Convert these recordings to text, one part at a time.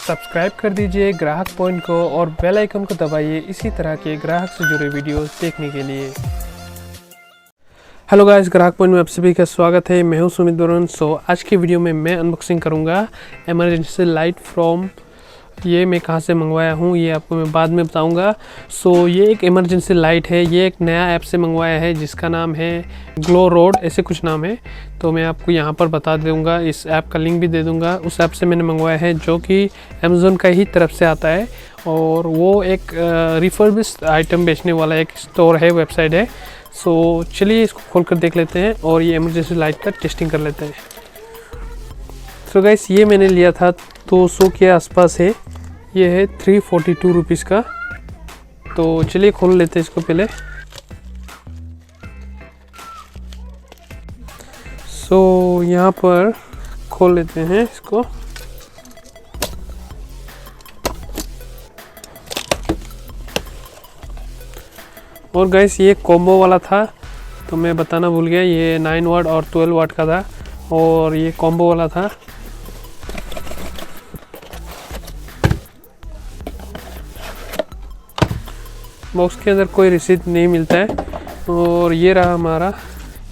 Subscribe कर दीजिए ग्राहक पॉइंट को और बेल आइकन को दबाइए इसी तरह के ग्राहक से जुड़े वीडियोस देखने के लिए। हेलो गाइस, ग्राहक पॉइंट में आप सभी का स्वागत है। मैं हूं सुमित बरुण। आज की वीडियो में मैं अनबॉक्सिंग करूंगा इमरजेंसी लाइट फ्रॉम, ये मैं कहां से मंगवाया हूं ये आपको मैं बाद में बताऊंगा। ये एक इमरजेंसी लाइट है, ये एक नया ऐप से मंगवाया है जिसका नाम है ग्लो रोड, ऐसे कुछ नाम है। तो मैं आपको यहां पर बता दूंगा, इस ऐप का लिंक भी दे दूंगा। उस ऐप से मैंने मंगवाया है जो कि अमेज़न का ही तरफ से आता है और वो एक रिफर्बिश्ड आइटम बेचने वाला एक स्टोर है, वेबसाइट है। चलिए इसको खोल कर देख लेते हैं और ये इमरजेंसी लाइट का टेस्टिंग कर लेते हैं। गाइस, ये मैंने लिया था 200 के आसपास है, ये है 342 रुपीज़ का। तो चलिए खोल लेते हैं इसको पहले। यहाँ पर खोल लेते हैं इसको। और गाइस, ये कॉम्बो वाला था तो मैं बताना भूल गया, ये 9 वाट और 12 वाट का था और ये कॉम्बो वाला था। बॉक्स के अंदर कोई रिसीट नहीं मिलता है और ये रहा हमारा।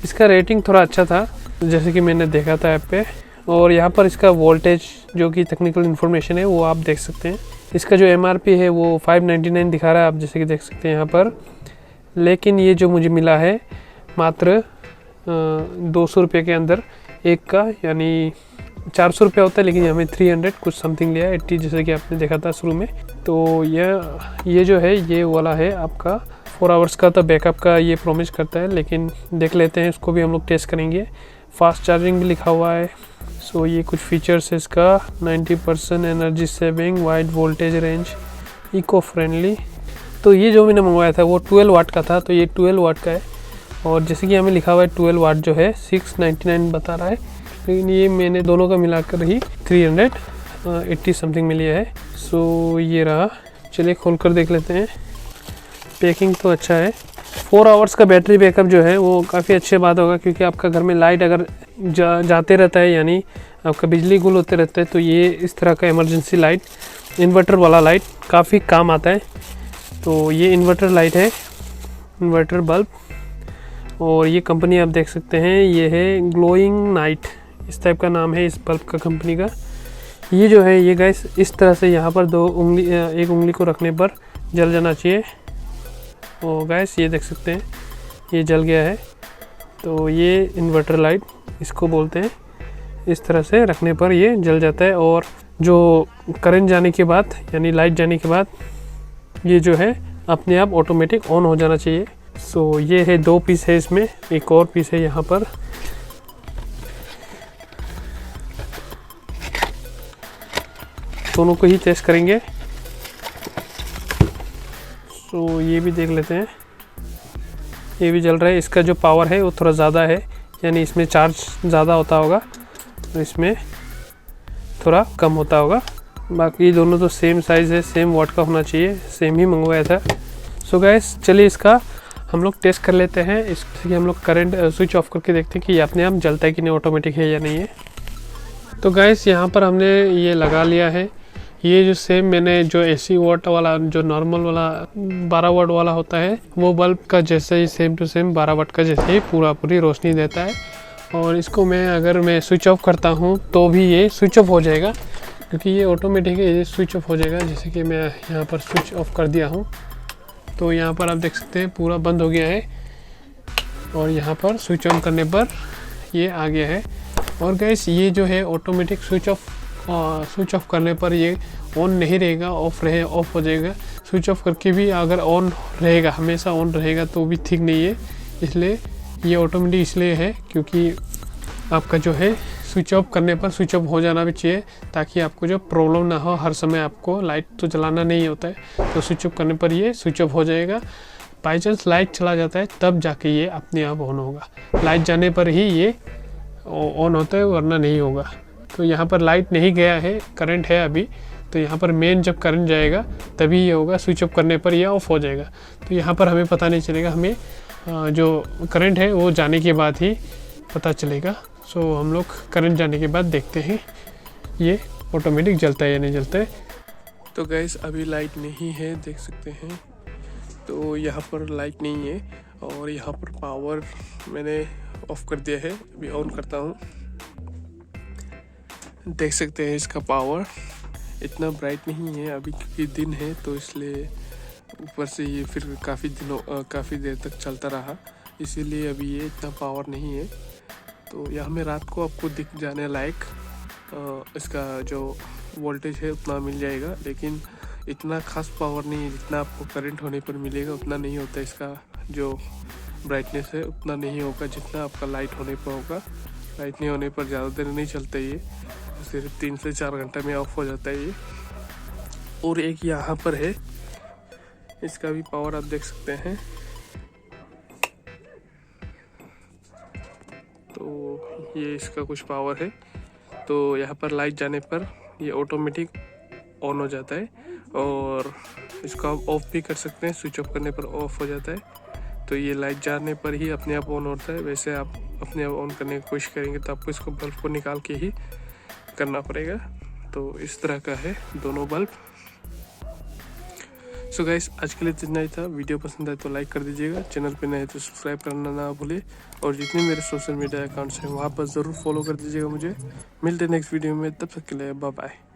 इसका रेटिंग थोड़ा अच्छा था जैसे कि मैंने देखा था ऐप पे। और यहाँ पर इसका वोल्टेज जो कि टेक्निकल इन्फॉर्मेशन है वो आप देख सकते हैं। इसका जो MRP है वो 599 दिखा रहा है, आप जैसे कि देख सकते हैं यहाँ पर। लेकिन ये जो मुझे मिला है मात्र 200 रुपये के अंदर एक का, यानी 400 रुपये होता है, लेकिन हमें 300 कुछ समथिंग लिया, 80 जैसे कि आपने देखा था शुरू में। तो ये जो है ये वाला है आपका 4 आवर्स का, तो बैकअप का ये प्रॉमिस करता है। लेकिन देख लेते हैं, इसको भी हम लोग टेस्ट करेंगे। फास्ट चार्जिंग भी लिखा हुआ है। ये कुछ फीचर्स है इसका, 90% energy saving, wide voltage range, eco friendly. तो ये जो मैंने मंगवाया था वो 12 वाट का था, तो ये 12 वाट का है। और जैसे कि हमें लिखा हुआ है 12 वाट जो है 699 बता रहा है, लेकिन ये मैंने दोनों का मिलाकर ही 380 समथिंग में लिया है। ये रहा। चलिए खोल कर देख लेते हैं। पैकिंग तो अच्छा है। 4 आवर्स का बैटरी बैकअप जो है वो काफ़ी अच्छी बात होगा, क्योंकि आपका घर में लाइट अगर जाते रहता है, यानी आपका बिजली गुल होते रहता है, तो ये इस तरह का इमरजेंसी लाइट, इन्वर्टर वाला लाइट काफ़ी काम आता है। तो ये इन्वर्टर लाइट है, इन्वर्टर बल्ब। और ये कंपनी आप देख सकते हैं, ये है ग्लोइंग नाइट, इस टाइप का नाम है इस बल्ब का, कंपनी का। ये जो है ये गाइस इस तरह से यहाँ पर एक उंगली को रखने पर जल जाना चाहिए। और गाइस ये देख सकते हैं ये जल गया है। तो ये इन्वर्टर लाइट इसको बोलते हैं। इस तरह से रखने पर ये जल जाता है और जो करंट जाने के बाद, यानी लाइट जाने के बाद, ये जो है अपने आप ऑटोमेटिक ऑन हो जाना चाहिए। ये है 2 पीस है इसमें, एक और पीस है यहाँ पर। दोनों को ही टेस्ट करेंगे। ये भी देख लेते हैं, ये भी जल रहा है। इसका जो पावर है वो थोड़ा ज़्यादा है, यानी इसमें चार्ज ज़्यादा होता होगा, तो इसमें थोड़ा कम होता होगा। बाकी दोनों तो सेम साइज़ है, सेम वाट का होना चाहिए, सेम ही मंगवाया था। गाइस, चलिए इसका हम लोग टेस्ट कर लेते हैं। इसके हम लोग करंट स्विच ऑफ करके देखते हैं कि ये अपने आप जलता है कि नहीं, ऑटोमेटिक है या नहीं है। तो गाइस, यहाँ पर हमने ये लगा लिया है। ये जो सेम मैंने जो 80 वाट वाला, जो नॉर्मल वाला 12 वाट वाला होता है, वो बल्ब का जैसे ही सेम टू सेम 12 वाट का जैसे ही पूरी रोशनी देता है। और इसको अगर मैं स्विच ऑफ करता हूँ तो भी ये स्विच ऑफ हो जाएगा, क्योंकि ये ऑटोमेटिक है, ये स्विच ऑफ हो जाएगा। जैसे कि मैं यहाँ पर स्विच ऑफ कर दिया हूँ, तो यहाँ पर आप देख सकते हैं पूरा बंद हो गया है। और यहाँ पर स्विच ऑन करने पर ये आ गया है। और गाइस, ये जो है ऑटोमेटिक स्विच ऑफ करने पर ये ऑन नहीं रहेगा, ऑफ हो जाएगा। स्विच ऑफ करके भी अगर ऑन रहेगा, हमेशा ऑन रहेगा, तो भी ठीक नहीं है। इसलिए ये ऑटोमेटिक इसलिए है क्योंकि आपका जो है स्विच ऑफ करने पर स्विच ऑफ हो जाना भी चाहिए, ताकि आपको जो प्रॉब्लम ना हो। हर समय आपको लाइट तो जलाना नहीं होता है, तो स्विच ऑफ करने पर ये स्विच ऑफ हो जाएगा। बाई चांस लाइट चला जाता है तब जाके ये अपने आप ऑन होगा। लाइट जाने पर ही ये ऑन होता है, वरना नहीं होगा। तो यहाँ पर लाइट नहीं गया है, करंट है अभी, तो यहाँ पर मेन जब करंट जाएगा तभी ये होगा। स्विच ऑफ करने पर ये ऑफ हो जाएगा। तो यहाँ पर हमें पता नहीं चलेगा, हमें जो करंट है वो जाने के बाद ही पता चलेगा। हम लोग करंट जाने के बाद देखते हैं ये ऑटोमेटिक जलता है या नहीं जलता है। तो गैस अभी लाइट नहीं है, देख सकते हैं। तो यहाँ पर लाइट नहीं है और यहाँ पर पावर मैंने ऑफ कर दिया है, अभी ऑन करता हूँ। देख सकते हैं इसका पावर इतना ब्राइट नहीं है अभी क्योंकि दिन है, तो इसलिए ऊपर से ये फिर काफ़ी देर तक चलता रहा, इसीलिए अभी ये इतना पावर नहीं है। तो यहाँ में रात को आपको दिख जाने लायक इसका जो वोल्टेज है उतना मिल जाएगा, लेकिन इतना खास पावर नहीं है जितना आपको करंट होने पर मिलेगा, उतना नहीं होता। इसका जो ब्राइटनेस है उतना नहीं होगा जितना आपका लाइट होने पर होगा। लाइट नहीं होने पर ज़्यादा देर नहीं चलता, ये सिर्फ 3 से 4 घंटे में ऑफ हो जाता है ये। और एक यहाँ पर है, इसका भी पावर आप देख सकते हैं। तो ये इसका कुछ पावर है। तो यहाँ पर लाइट जाने पर ये ऑटोमेटिक ऑन हो जाता है और इसको आप ऑफ भी कर सकते हैं, स्विच ऑफ करने पर ऑफ हो जाता है। तो ये लाइट जाने पर ही अपने आप ऑन होता है। वैसे आप अपने आप ऑन करने की कोशिश करेंगे तो आपको इसको बल्ब को निकाल के ही करना पड़ेगा। तो इस तरह का है दोनों बल्ब। सो गाइस आज के लिए इतना ही था। वीडियो पसंद आए तो लाइक कर दीजिएगा, चैनल पे नए तो सब्सक्राइब करना ना भूले, और जितने मेरे सोशल मीडिया अकाउंट्स हैं वहाँ पर ज़रूर फॉलो कर दीजिएगा मुझे। मिलते हैं नेक्स्ट वीडियो में, तब तक के लिए बाय बाय।